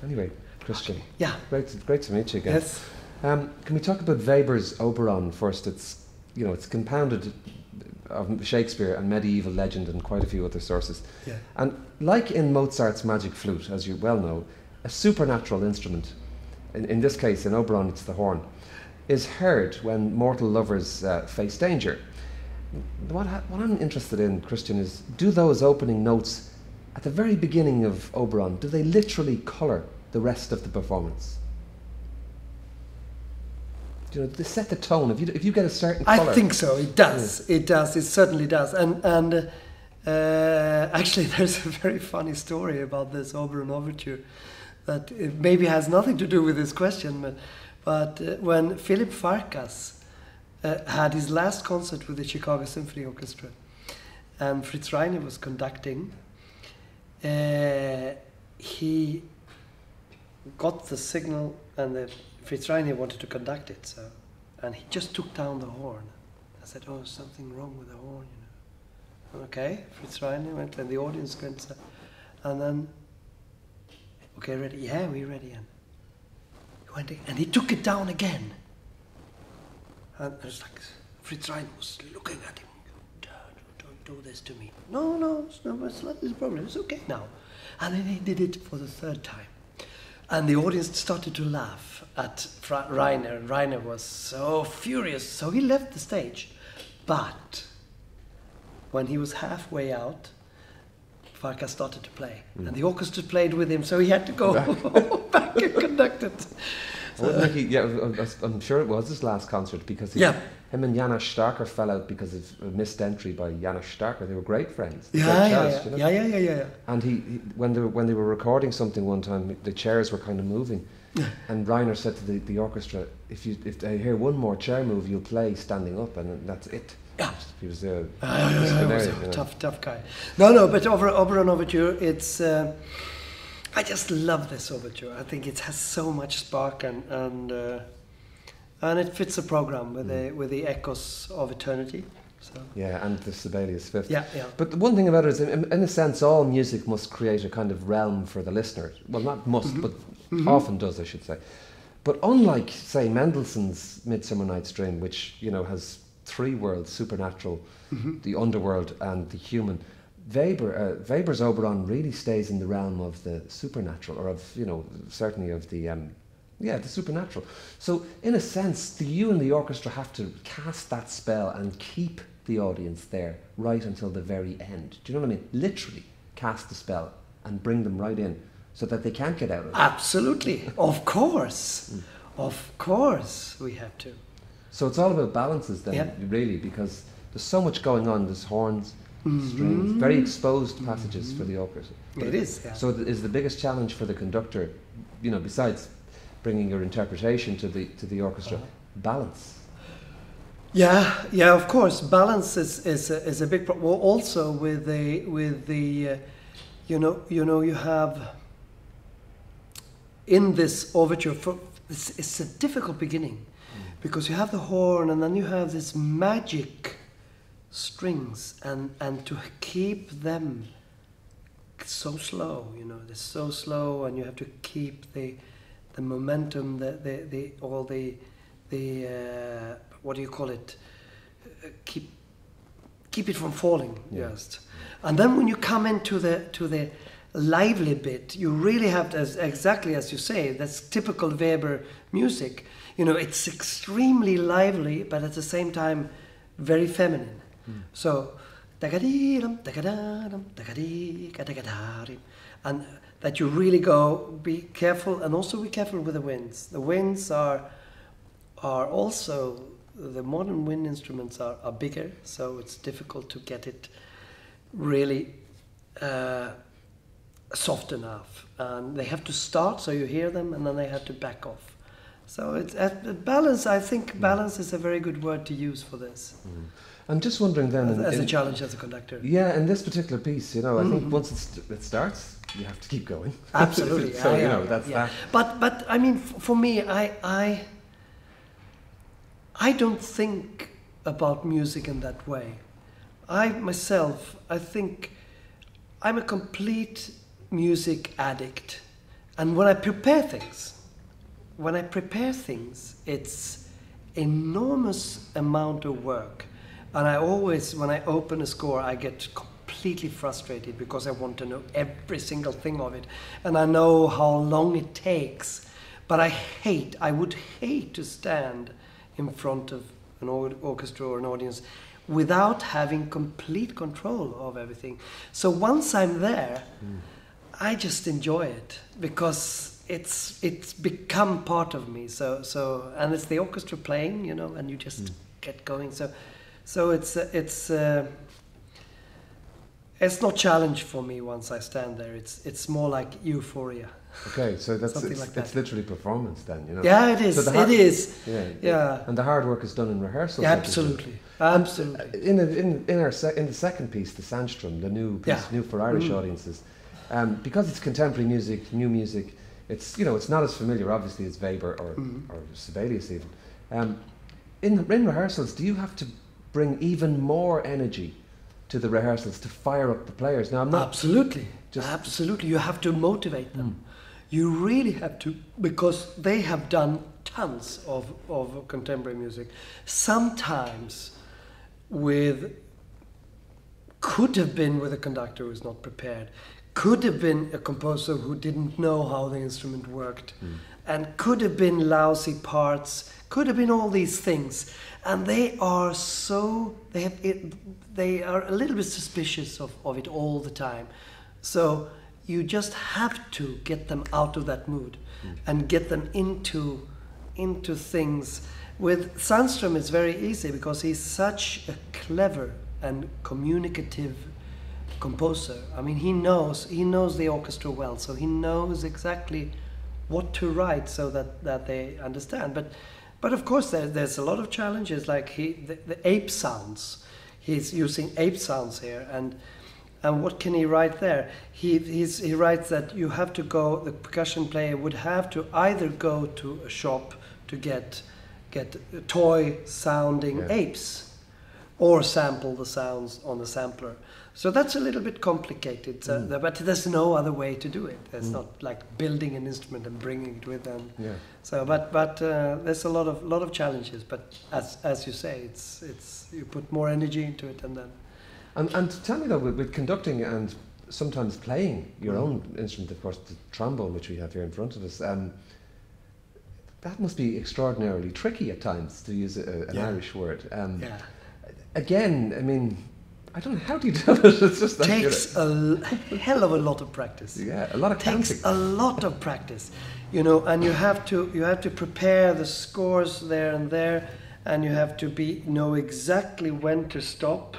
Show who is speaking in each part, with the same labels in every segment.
Speaker 1: Anyway, Christian.
Speaker 2: Yeah.
Speaker 1: Great to meet you again.
Speaker 2: Yes.
Speaker 1: Can we talk about Weber's Oberon first? It's compounded of Shakespeare and medieval legend and quite a few other sources.
Speaker 2: Yeah.
Speaker 1: And like in Mozart's magic flute, as you well know, a supernatural instrument, in this case in Oberon it's the horn, is heard when mortal lovers face danger. What I'm interested in, Christian, is do those opening notes at the very beginning of Oberon, do they literally colour the rest of the performance? You know, they set the tone. If you get a certain colour,
Speaker 2: I think so. It does. Yeah. It does. It certainly does. And actually, there's a very funny story about this Oberon overture that it maybe has nothing to do with this question, but when Philip Farkas had his last concert with the Chicago Symphony Orchestra, and Fritz Reiner was conducting, he got the signal, and Fritz Reiner wanted to conduct it, and he just took down the horn. I said, "Oh, something wrong with the horn, you know." Okay, Fritz Reiner went, and the audience went, and then, okay, ready? Yeah, we're ready. And he went, and he took it down again. And it was like Fritz Reiner was looking at him. Don't do this to me. No, it's not this problem. It's okay now. And then he did it for the third time. And the audience started to laugh at Reiner, and Reiner was so furious, so he left the stage. But when he was halfway out, Farkas started to play, and the orchestra played with him, so he had to go back and conduct it.
Speaker 1: I'm sure it was his last concert, because him and Janos Starker fell out because of a missed entry by Janos Starker. They were great friends.
Speaker 2: Yeah.
Speaker 1: And he when they were recording something one time, the chairs were kind of moving, and Reiner said to the orchestra, "If I hear one more chair move, you'll play standing up, and that's it."
Speaker 2: Yeah.
Speaker 1: He was
Speaker 2: he was a tough guy. No, but Oberon Overture, it's. I just love this overture. I think it has so much spark, and it fits the program with the echoes of eternity. So.
Speaker 1: Yeah, and the Sibelius Fifth.
Speaker 2: Yeah.
Speaker 1: But the one thing about it is, in a sense, all music must create a kind of realm for the listener. Well, not must, but often does, I should say. But unlike, say, Mendelssohn's Midsummer Night's Dream, which has three worlds: supernatural, the underworld, and the human. Weber's Oberon really stays in the realm of the supernatural, or of certainly of the the supernatural. So in a sense, you and the orchestra have to cast that spell and keep the audience there right until the very end. Do you know what I mean? Literally cast the spell and bring them right in, so that they can't get out of it.
Speaker 2: Absolutely, of course, we have to.
Speaker 1: So it's all about balances then, really, because there's so much going on. There's horns. Strings, very exposed passages for the orchestra.
Speaker 2: It is. Yeah.
Speaker 1: So is the biggest challenge for the conductor, besides bringing your interpretation to the orchestra, balance.
Speaker 2: Yeah, of course, balance is a big problem. Well, also with the you have in this overture, it's a difficult beginning, because you have the horn, and then you have this magic strings, and to keep them so slow, they're so slow, and you have to keep the momentum, all the what do you call it? Keep it from falling, just. And then when you come into the lively bit, you really have to, exactly as you say, that's typical Weber music. It's extremely lively, but at the same time very feminine. So, and that you really be careful, and also be careful with the winds. The winds are also, the modern wind instruments are bigger, so it's difficult to get it really soft enough. And they have to start, so you hear them, and then they have to back off. So it's balance. I think balance is a very good word to use for this.
Speaker 1: I'm just wondering then...
Speaker 2: As a challenge as a conductor.
Speaker 1: Yeah, in this particular piece, I think once it starts, you have to keep going.
Speaker 2: Absolutely.
Speaker 1: So, that's that.
Speaker 2: But I mean, for me, I don't think about music in that way. I think I'm a complete music addict. And when I prepare things, it's enormous amount of work. And I always, when I open a score, I get completely frustrated because I want to know every single thing of it. And I know how long it takes. But I would hate to stand in front of an orchestra or an audience without having complete control of everything. So once I'm there, I just enjoy it because it's become part of me. So and it's the orchestra playing, you know, and you just get going. So it's not challenge for me once I stand there. It's more like euphoria.
Speaker 1: Okay, so
Speaker 2: Like
Speaker 1: it's literally performance then, you know.
Speaker 2: Yeah, it is.
Speaker 1: So
Speaker 2: It is.
Speaker 1: Yeah. And the hard work is done in rehearsal.
Speaker 2: Yeah, absolutely. Absolutely.
Speaker 1: In the second piece, the Sandstrom, the new piece, new for Irish audiences, because it's contemporary music, new music. It's, you know, it's not as familiar, obviously, as Weber or Sibelius even. In rehearsals, do you have to bring even more energy to the rehearsals to fire up the players? Now, I'm not
Speaker 2: absolutely. You have to motivate them. You really have to, because they have done tons of contemporary music. Sometimes could have been with a conductor who is not prepared, could have been a composer who didn't know how the instrument worked, and could have been lousy parts, could have been all these things. And they are they are a little bit suspicious of it all the time. So you just have to get them out of that mood and get them into things. With Sandstrom, it's very easy because he's such a clever and communicative composer. I mean, he knows the orchestra well, so he knows exactly what to write so that they understand. But of course, there's a lot of challenges, like the ape sounds. He's using ape sounds here, and what can he write there? He writes that you have to go. The percussion player would have to either go to a shop to get toy sounding apes, or sample the sounds on the sampler. So that's a little bit complicated, but there's no other way to do it. It's not like building an instrument and bringing it with them. Yeah. So, but there's a lot of challenges. But as you say, it's you put more energy into it, and then.
Speaker 1: And tell me though, with conducting and sometimes playing your own instrument, of course, the trombone, which we have here in front of us, that must be extraordinarily tricky at times, to use an Irish word. Again, I mean, I don't know, how do you do it? It's just
Speaker 2: takes a hell of a lot of practice.
Speaker 1: Yeah, a lot of counting.
Speaker 2: Takes a lot of practice, you know, and you have to prepare the scores there and there, and you have to know exactly when to stop,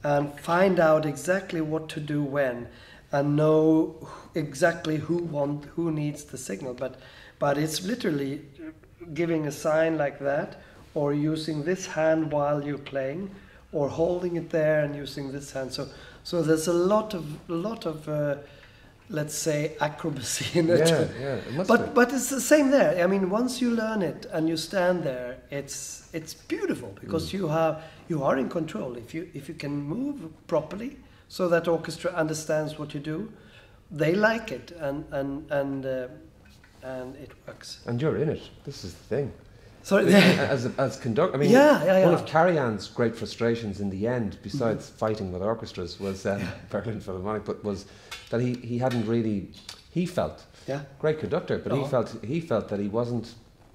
Speaker 2: and find out exactly what to do when, and know exactly who needs the signal. But it's literally giving a sign like that, or using this hand while you're playing, or holding it there and using this hand. So there's a lot of let's say acrobacy in it.
Speaker 1: Yeah, it must be.
Speaker 2: But it's the same there. I mean, once you learn it and you stand there, it's beautiful because you are in control. If you can move properly, so that orchestra understands what you do, they like it, and it works.
Speaker 1: And you're in it. This is the thing.
Speaker 2: Sorry,
Speaker 1: as conductor, I mean, one of Karajan's great frustrations in the end, besides fighting with orchestras, was Berlin Philharmonic, but was that he hadn't really, he felt, great conductor, but he felt that he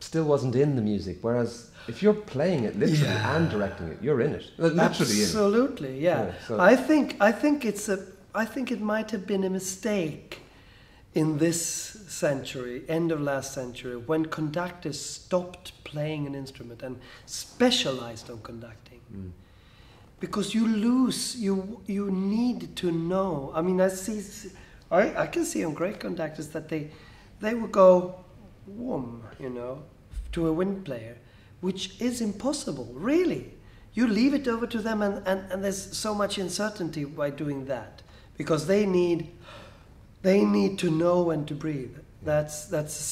Speaker 1: still wasn't in the music. Whereas if you're playing it literally and directing it, you're in it, naturally.
Speaker 2: Absolutely, yeah. So I think it might have been a mistake in this century, end of last century, when conductors stopped playing an instrument and specialized on conducting. Because you lose, you need to know. I mean, I can see on great conductors that they will go warm, you know, to a wind player, which is impossible, really. You leave it over to them, and there's so much uncertainty by doing that, because they need to know when to breathe. That's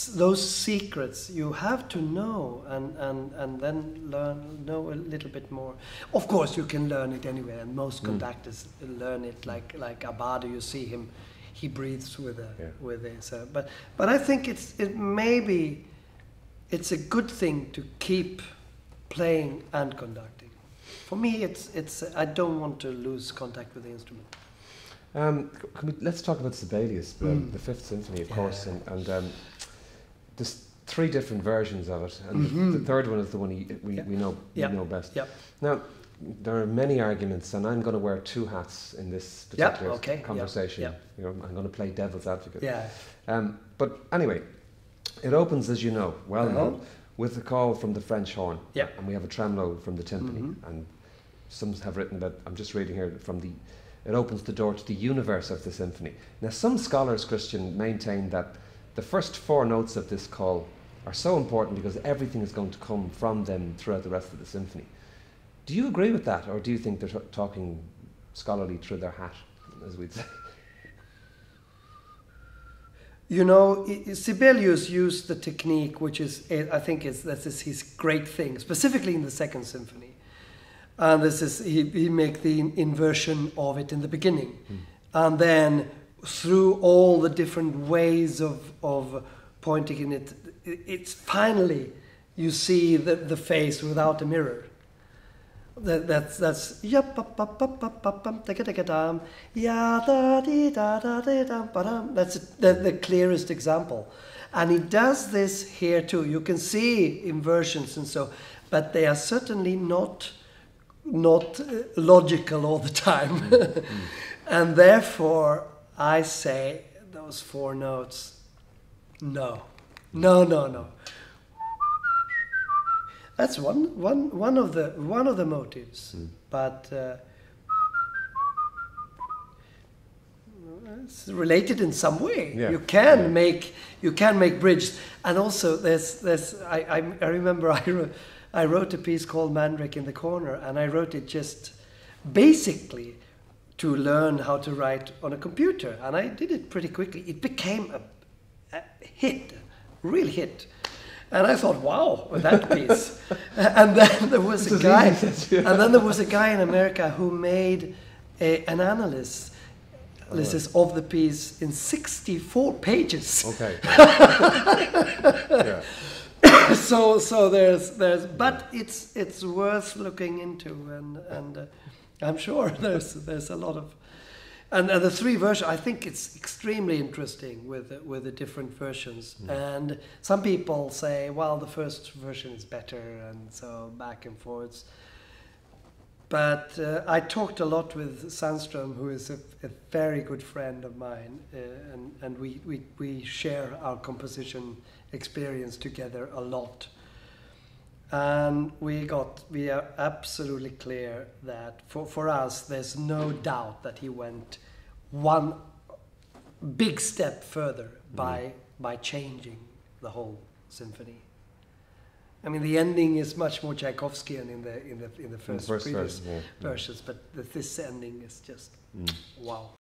Speaker 2: those secrets you have to know, and then know a little bit more. Of course, you can learn it anyway, and most conductors learn it. Like Abado, you see him, he breathes with it. So, but I think it's a good thing to keep playing and conducting. For me, it's I don't want to lose contact with the instrument.
Speaker 1: Let's talk about Sibelius, the Fifth Symphony, of course, and there's 3 different versions of it, and the third one is the one we know best.
Speaker 2: Yep.
Speaker 1: Now, there are many arguments, and I'm going to wear 2 hats in this particular conversation.
Speaker 2: Yep.
Speaker 1: You know, I'm going to play devil's advocate.
Speaker 2: Yeah.
Speaker 1: But anyway, it opens, as you know, known, with a call from the French horn, and we have a tremolo from the timpani, and some have written that, I'm just reading here, it opens the door to the universe of the symphony. Now, some scholars, Christian, maintain that the first 4 notes of this call are so important because everything is going to come from them throughout the rest of the symphony. Do you agree with that, or do you think they're talking scholarly through their hat, as we'd say?
Speaker 2: You know, Sibelius used the technique, which is, I think, that is his great thing, specifically in the Second Symphony. And this is he make the inversion of it in the beginning, and then through all the different ways of pointing in it, it's finally you see the face without a mirror. That's that's the clearest example, and he does this here too. You can see inversions and so, but they are certainly not logical all the time, and therefore I say those 4 notes, no. That's one of the motives, but it's related in some way.
Speaker 1: Yeah.
Speaker 2: You can make bridges, and also there's I remember I wrote a piece called Mandrake in the Corner, and I wrote it just basically to learn how to write on a computer, and I did it pretty quickly. It became a hit, real hit. And I thought, wow, with that piece. And then there was a guy, in America who made an analysis of the piece in 64 pages.
Speaker 1: Okay.
Speaker 2: So there's, but it's worth looking into, and I'm sure there's a lot of. And the 3 versions, I think it's extremely interesting with the different versions. And some people say, well, the first version is better, and so back and forwards. But I talked a lot with Sandström, who is a very good friend of mine, and we share our composition experience together a lot. And we are absolutely clear that for us, there's no doubt that he went one big step further by changing the whole symphony. I mean, the ending is much more Tchaikovskyan in the previous versions, but this ending is just wow.